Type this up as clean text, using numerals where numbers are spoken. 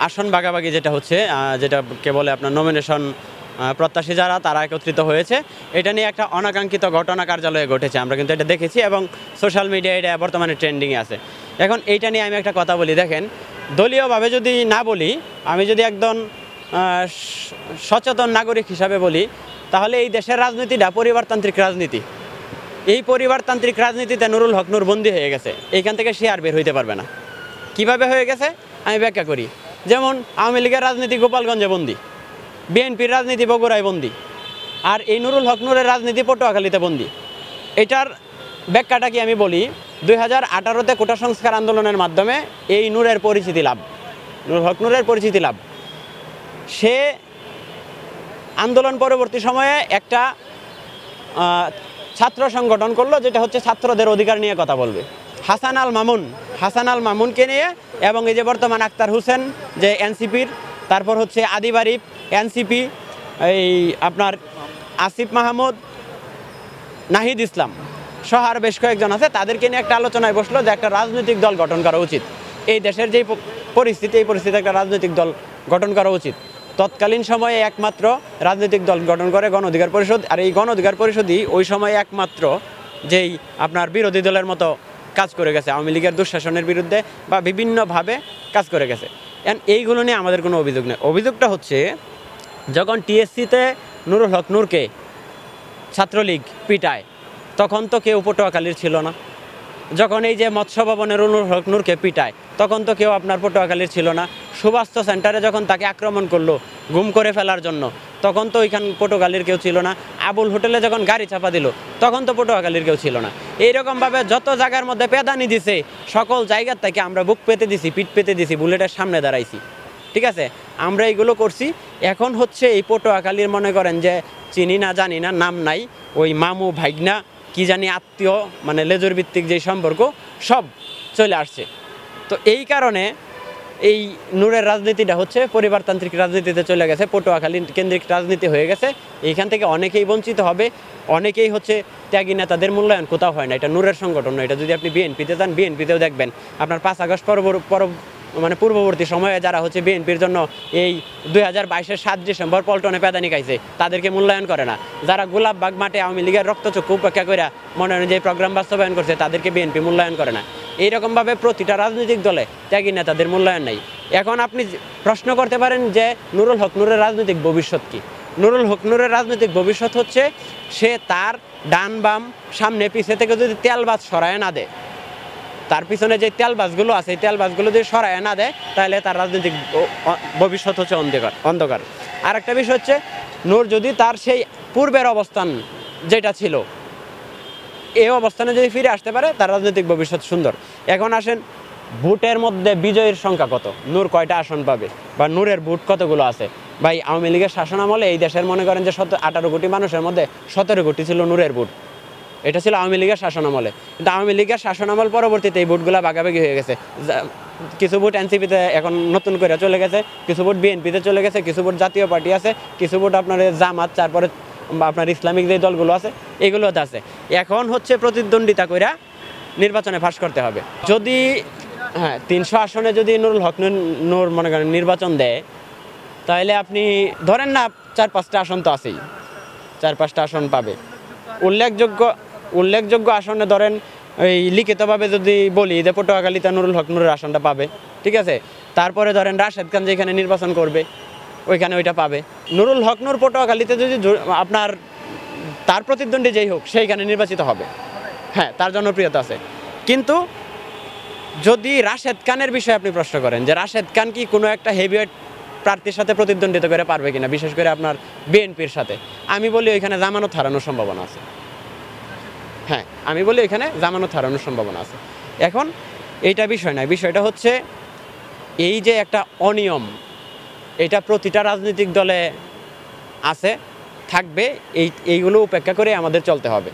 আসন ভাগাভাগি যেটা হচ্ছে, যেটাকে বলে আপনার নমিনেশন প্রত্যাশী যারা তারা একত্রিত হয়েছে, এটা নিয়ে একটা অনাকাঙ্ক্ষিত ঘটনা কার্যালয়ে ঘটেছে। আমরা কিন্তু এটা দেখেছি এবং সোশ্যাল মিডিয়ায় এটা বর্তমানে ট্রেন্ডিংয়ে আছে। এখন এইটা নিয়ে আমি একটা কথা বলি, দেখেন দলীয়ভাবে যদি না বলি, আমি যদি একজন সচেতন নাগরিক হিসাবে বলি, তাহলে এই দেশের রাজনীতিটা পরিবারতান্ত্রিক রাজনীতি। এই পরিবারতান্ত্রিক রাজনীতিতে নুরুল হক নূর বন্দী হয়ে গেছে, এইখান থেকে সে আর বের হইতে পারবে না। কিভাবে হয়ে গেছে আমি ব্যাখ্যা করি। যেমন আওয়ামী লীগের রাজনীতি গোপালগঞ্জে বন্দী, বিএনপির রাজনীতি বগুড়ায় বন্দী, আর এই নুরুল হক নূরের রাজনীতি পটুয়াখালীতে বন্দী। এটার ব্যাখ্যাটা কি আমি বলি, 2018-তে কোটা সংস্কার আন্দোলনের মাধ্যমে এই নূরের পরিচিতি লাভ, নুরুল হক নূরের পরিচিতি লাভ। সে আন্দোলন পরবর্তী সময়ে একটা ছাত্র সংগঠন করলো, যেটা হচ্ছে ছাত্রদের অধিকার নিয়ে কথা বলবে। হাসান আল মামুনকে নিয়ে, এবং এই যে বর্তমান আক্তার হোসেন যে এনসিপির, তারপর হচ্ছে আদিব আরিফ এনসিপি, এই আপনার আসিফ মাহমুদ, নাহিদ ইসলাম সহ আর বেশ কয়েকজন আছে, তাদেরকে নিয়ে একটা আলোচনায় বসলো যে একটা রাজনৈতিক দল গঠন করা উচিত। এই দেশের যেই পরিস্থিতি, এই পরিস্থিতিতে একটা রাজনৈতিক দল গঠন করা উচিত। তৎকালীন সময়ে একমাত্র রাজনৈতিক দল গঠন করে গণ অধিকার পরিষদ, আর এই গণ অধিকার পরিষদই ওই সময় একমাত্র যেই আপনার বিরোধী দলের মতো কাজ করে গেছে, আওয়ামী লীগের দুঃশাসনের বিরুদ্ধে বা বিভিন্নভাবে কাজ করে গেছে। এইগুলো নিয়ে আমাদের কোনো অভিযোগ নেই। অভিযোগটা হচ্ছে যখন টিএসসিতে নুরুল হক নূরকে ছাত্রলীগ পিটায়, তখন তো কেউ পটুয়াখালীর ছিল না। যখন এই যে মৎস্য ভবনে নুরুল হক নূরকে পিটায়, তখন তো কেউ আপনার পটুয়াখালীর ছিল না। সুবাস্ত সেন্টারে যখন তাকে আক্রমণ করলো গুম করে ফেলার জন্য, তখন তো ওইখান পটুয়াখালীর কেউ ছিল না। আবুল হোটেলে যখন গাড়ি চাপা দিল, তখন তো পটুয়াখালীর কেউ ছিল না। এইরকমভাবে যত জায়গার মধ্যে পেদানি দিছে, সকল জায়গার থেকে আমরা বুক পেতে দিছি, পিঠ পেতে দিছি, বুলেটের সামনে দাঁড়াইছি। ঠিক আছে, আমরা এইগুলো করছি। এখন হচ্ছে এই পটুয়াখালীর মনে করেন যে চিনি না জানি না, নাম নাই, ওই মামু ভাইগনা কি জানি আত্মীয়, মানে লেজর ভিত্তিক যেই সম্পর্ক সব চলে আসছে। তো এই কারণে এই নূরের রাজনীতিটা হচ্ছে পরিবারতান্ত্রিক রাজনীতিতে চলে গেছে, পটুয়াখালী কেন্দ্রিক রাজনীতি হয়ে গেছে। এইখান থেকে অনেকেই বঞ্চিত হবে, অনেকেই হচ্ছে ত্যাগী নেতাদের মূল্যায়ন কোথাও হয় না। এটা নূরের সংগঠন না। এটা যদি আপনি বিএনপিতে যান, বিএনপিতেও দেখবেন আপনার 5 আগস্ট পূর্ববর্তী সময়ে যারা হচ্ছে বিএনপির জন্য এই 2022-এর 7 ডিসেম্বর পল্টনে পেদানি খাইছে, তাদেরকে মূল্যায়ন করে না। যারা গোলাপবাগ মাঠে আওয়ামী লীগের রক্তচক্ষু উপেক্ষা করে মনে অনুযায়ী প্রোগ্রাম বাস্তবায়ন করছে, তাদেরকে বিএনপি মূল্যায়ন করে না। এইরকমভাবে প্রতিটা রাজনৈতিক দলে ত্যাগী নেতাদের মূল্যায়ন নাই। এখন আপনি প্রশ্ন করতে পারেন যে নুরুল হক নূরের রাজনৈতিক ভবিষ্যৎ কী? নুরুল হক নূরের রাজনৈতিক ভবিষ্যৎ হচ্ছে সে তার ডান বাম সামনে পিছে থেকে যদি তেলবাজ সরায় না দেয়, তার পিছনে যে তেলবাজগুলো আছে, এই তেলবাজগুলো যদি সরায় না দেয়, তাহলে তার রাজনৈতিক ভবিষ্যৎ হচ্ছে অন্ধকার। আর একটা বিষয় হচ্ছে, নূর যদি তার সেই পূর্বের অবস্থান যেটা ছিল, এই অবস্থানে যদি ফিরে আসতে পারে, তার রাজনৈতিক ভবিষ্যৎ সুন্দর। এখন আসেন, ভোটের মধ্যে বিজয়ের সংখ্যা কত, নূর কয়টা আসন পাবে, বা নূরের ভোট কতগুলো আছে? ভাই, আওয়ামী লীগের শাসন আমলে এই দেশের মনে করেন যে 18 কোটি মানুষের মধ্যে 17 কোটি ছিল নূরের ভোট। এটা ছিল আওয়ামী লীগের শাসন আমলে। কিন্তু আওয়ামী লীগের শাসন আমল পরবর্তীতে এই ভোটগুলো ভাগাভাগি হয়ে গেছে। কিছু ভোট এনসিপিতে এখন নতুন করে চলে গেছে, কিছু ভোট বিএনপিতে চলে গেছে, কিছু ভোট জাতীয় পার্টি আছে, কিছু ভোট আপনার জামাত, তারপরে আপনার ইসলামিক যে দলগুলো আছে এগুলোতে আছে। এখন হচ্ছে প্রতিদ্বন্দ্বিতা কইরা নির্বাচনে ফাঁস করতে হবে। যদি 300 আসনে যদি নুরুল হক নূর মনে করেন নির্বাচন দেয়, তাহলে আপনি ধরেন না 4-5টা আসন তো আছেই, 4-5টা আসন পাবে। উল্লেখযোগ্য আসনে ধরেন এই লিখিতভাবে যদি বলি যে পটুয়াখালীতে নুরুল হক নূরের আসনটা পাবে, ঠিক আছে। তারপরে ধরেন রাশেদ খান যেখানে নির্বাচন করবে ওইখানে ওইটা পাবে। নুরুল হক নূর পটুয়াখালীতে যদি আপনার তার প্রতিদ্বন্দ্বী যেই হোক সেইখানে নির্বাচিত হবে, হ্যাঁ, তার জনপ্রিয়তা আছে। কিন্তু যদি রাশেদ খানের বিষয়ে আপনি প্রশ্ন করেন যে রাশেদ খান কি কোনো একটা হেভিওয়েট প্রার্থীর সাথে প্রতিদ্বন্দ্বিতা করে পারবে কিনা, বিশেষ করে আপনার বিএনপির সাথে, আমি বলি ওইখানে জামানত হারানোর সম্ভাবনা আছে। হ্যাঁ, আমি বলি এখানে জামানত হারানোর সম্ভাবনা আছে। এখন এইটা বিষয় নয়, বিষয়টা হচ্ছে এই যে একটা অনিয়ম, এটা প্রতিটা রাজনৈতিক দলে আছে, থাকবে। এইগুলো উপেক্ষা করে আমাদের চলতে হবে।